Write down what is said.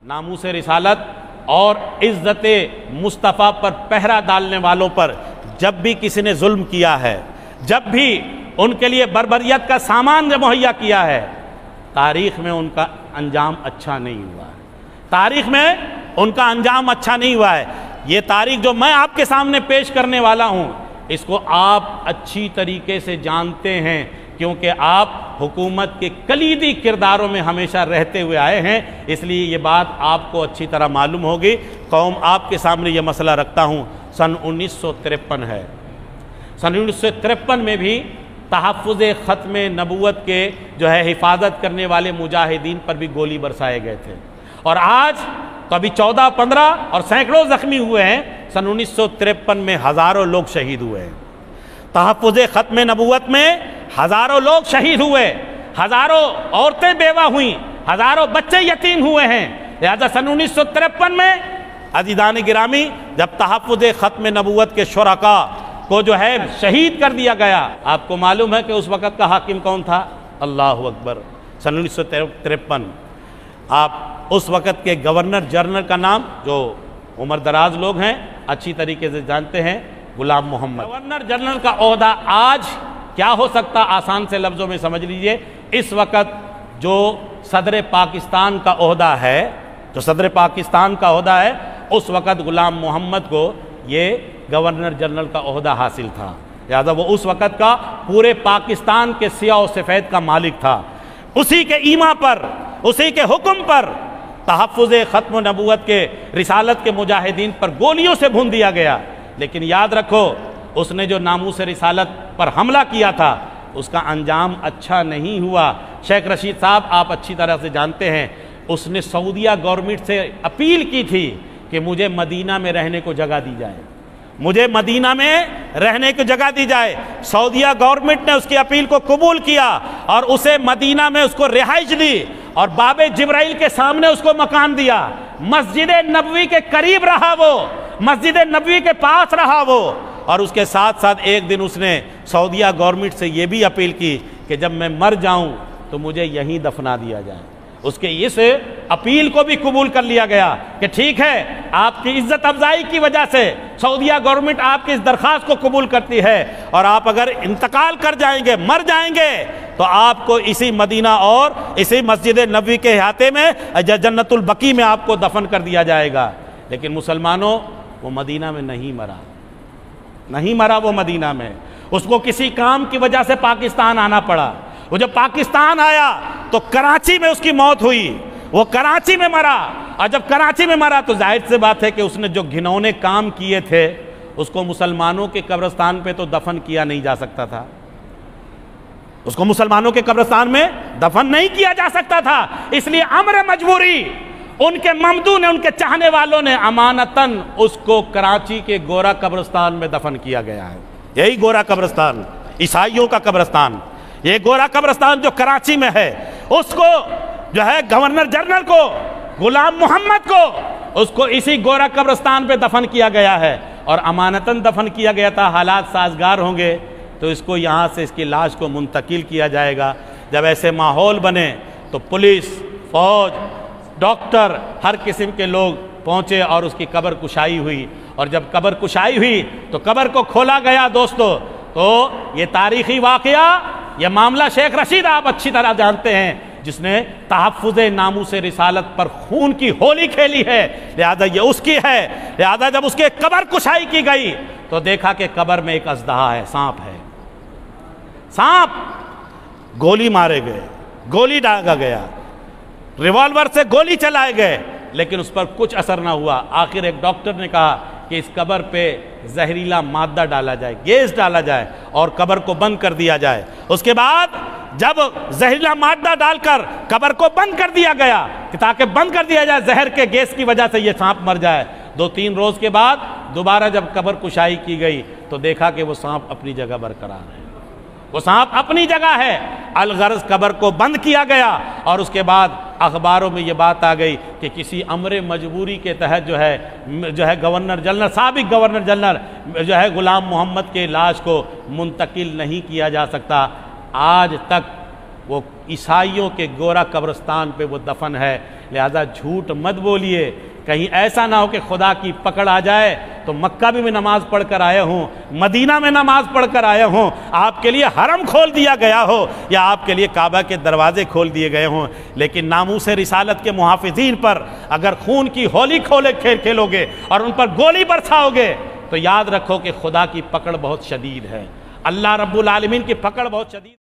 नामूस रिसालत और इज़्ज़त मुस्तफ़ा पर पहरा डालने वालों पर जब भी किसी ने जुल्म किया है, जब भी उनके लिए बर्बरियत का सामान मुहैया किया है, तारीख़ में उनका अंजाम अच्छा नहीं हुआ है। तारीख़ में उनका अंजाम अच्छा नहीं हुआ है। ये तारीख़ जो मैं आपके सामने पेश करने वाला हूँ, इसको आप अच्छी तरीके से जानते हैं, क्योंकि आप हुकूमत के कलीदी किरदारों में हमेशा रहते हुए आए हैं, इसलिए ये बात आपको अच्छी तरह मालूम होगी। कौम आपके सामने ये मसला रखता हूँ। सन 1953 है। सन 1953 में भी तहफ़्फ़ुज़ ख़त्म नबूवत के जो है हिफाजत करने वाले मुजाहिदीन पर भी गोली बरसाए गए थे, और आज तो अभी 14-15 और सैकड़ों ज़ख्मी हुए हैं। सन 1953 में हज़ारों लोग शहीद हुए हैं। तहफ़्फ़ुज़ ख़त्म नबूवत में हज़ारों लोग शहीद हुए, हज़ारों औरतें बेवा हुई, हज़ारों बच्चे यतीम हुए हैं। लिहाजा सन 1953 में अज़ीज़ान गिरामी जब तहफ़्फ़ुज़ ख़त्म नबूवत के शुरका को जो है शहीद कर दिया गया, आपको मालूम है कि उस वक़्त का हाकिम कौन था? अल्लाहु अकबर। सन 1953 आप उस वक़्त के गवर्नर जनरल का नाम, जो उम्र दराज लोग हैं अच्छी तरीके से जानते हैं, गुलाम मोहम्मद। गवर्नर जनरल का ओहदा आज क्या हो सकता, आसान से लफ्ज़ों में समझ लीजिए। इस वक़्त जो सदर पाकिस्तान का ओहदा है, जो सदर पाकिस्तान का ओहदा है, उस वक़्त गुलाम मोहम्मद को ये गवर्नर जनरल का ओहदा हासिल था। लिहाजा वो उस वक़्त का पूरे पाकिस्तान के सियाह और सफ़ेद का मालिक था। उसी के ईमा पर, उसी के हुक्म पर तहफ़्फ़ुज़ ख़त्म नबूवत के रिसालत के मुजाहिदीन पर गोलियों से भून दिया गया। लेकिन याद रखो, उसने जो नामूस रिसालत पर हमला किया था, उसका अंजाम अच्छा नहीं हुआ। शेख रशीद साहब आप अच्छी तरह से जानते हैं, उसने सऊदीया गवर्नमेंट से अपील की थी कि मुझे मदीना में रहने को जगह दी जाए, मुझे मदीना में रहने की जगह दी जाए। सऊदीया गवर्नमेंट ने उसकी अपील को कबूल किया और उसे मदीना में उसको रिहाइश दी, और बाबे जिब्राइल के सामने उसको मकान दिया। मस्जिद नबवी के करीब रहा वो, मस्जिद नबवी के पास रहा वो। और उसके साथ साथ एक दिन उसने सऊदीया गवर्नमेंट से ये भी अपील की कि जब मैं मर जाऊं तो मुझे यहीं दफना दिया जाए। उसके इस अपील को भी कबूल कर लिया गया कि ठीक है, आपकी इज्जत अफजाई की वजह से सऊदीया गवर्नमेंट आपकी इस दरख्वास्त को कबूल करती है, और आप अगर इंतकाल कर जाएंगे, मर जाएंगे, तो आपको इसी मदीना और इसी मस्जिद नबवी के अहाते में जन्नतुल बकी में आपको दफन कर दिया जाएगा। लेकिन मुसलमानों, वो मदीना में नहीं मरा, नहीं मरा वो मदीना में। उसको किसी काम की वजह से पाकिस्तान आना पड़ा। वो जब पाकिस्तान आया तो कराची में उसकी मौत हुई, वो कराची में मरा। और जब कराची में मरा तो जाहिर सी बात है कि उसने जो घिनौने काम किए थे, उसको मुसलमानों के कब्रिस्तान पे तो दफन किया नहीं जा सकता था, उसको मुसलमानों के कब्रिस्तान में दफन नहीं किया जा सकता था। इसलिए अम्र मजबूरी उनके ममदू ने, उनके चाहने वालों ने अमानतन उसको कराची के गोरा कब्रिस्तान में दफन किया गया है। यही गोरा कब्रिस्तान, ईसाइयों का कब्रिस्तान, ये गोरा कब्रिस्तान जो कराची में है, उसको जो है गवर्नर जनरल को, गुलाम मोहम्मद को, उसको इसी गोरा कब्रिस्तान पे दफन किया गया है, और अमानतन दफन किया गया था। हालात साजगार होंगे तो इसको यहाँ से, इसकी लाश को मुंतकिल किया जाएगा। जब ऐसे माहौल बने तो पुलिस, फौज, डॉक्टर, हर किस्म के लोग पहुँचे और उसकी कब्र कुशाई हुई। और जब कब्र कुशाई हुई तो कब्र को खोला गया दोस्तों। तो ये तारीख़ी वाक़या, ये मामला शेख रशीद आप अच्छी तरह जानते हैं, जिसने तहफ़्फ़ुज़ नामूस रिसालत पर खून की होली खेली है, लिहाजा ये उसकी है। लिहाजा जब उसके कब्र कुशाई की गई तो देखा कि कब्र में एक अज़दहा है, सांप है, सांप। गोली मारे गए, गोली दागा गया, रिवॉल्वर से गोली चलाए गए, लेकिन उस पर कुछ असर ना हुआ। आखिर एक डॉक्टर ने कहा कि इस कब्र पे जहरीला मादा डाला जाए, गैस डाला जाए, और कब्र को बंद कर दिया जाए। उसके बाद जब जहरीला मादा डालकर कब्र को बंद कर दिया गया, ताकि बंद कर दिया जाए, जहर के गैस की वजह से ये सांप मर जाए। 2-3 रोज के बाद दोबारा जब कब्र कुशाई की गई तो देखा कि वो सांप अपनी जगह बरकरार है, वो सांप अपनी जगह है। अलगर्ज कब्र को बंद किया गया, और उसके बाद अखबारों में ये बात आ गई कि किसी अमरे मजबूरी के तहत जो है गवर्नर जनरल, साबिक गवर्नर जनरल जो है गुलाम मोहम्मद के लाश को मुंतकिल नहीं किया जा सकता। आज तक वो ईसाइयों के गोरा कब्रिस्तान पे वो दफन है। لہذا جھوٹ مت بولیے، کہیں ایسا نہ ہو کہ خدا کی پکڑ آ جائے تو مکہ بھی میں نماز پڑھ کر آیا ہوں، مدینہ میں نماز پڑھ کر آیا ہوں، آپ کے لیے حرم کھول دیا گیا ہو یا آپ کے لیے کعبہ کے دروازے کھول دیے گئے ہوں، لیکن ناموس رسالت کے محافظین پر اگر خون کی ہولی کھیلو گے اور ان پر گولی برساؤ گے تو یاد رکھو کہ خدا کی پکڑ بہت شدید ہے، اللہ رب العالمین کی پکڑ بہت شدید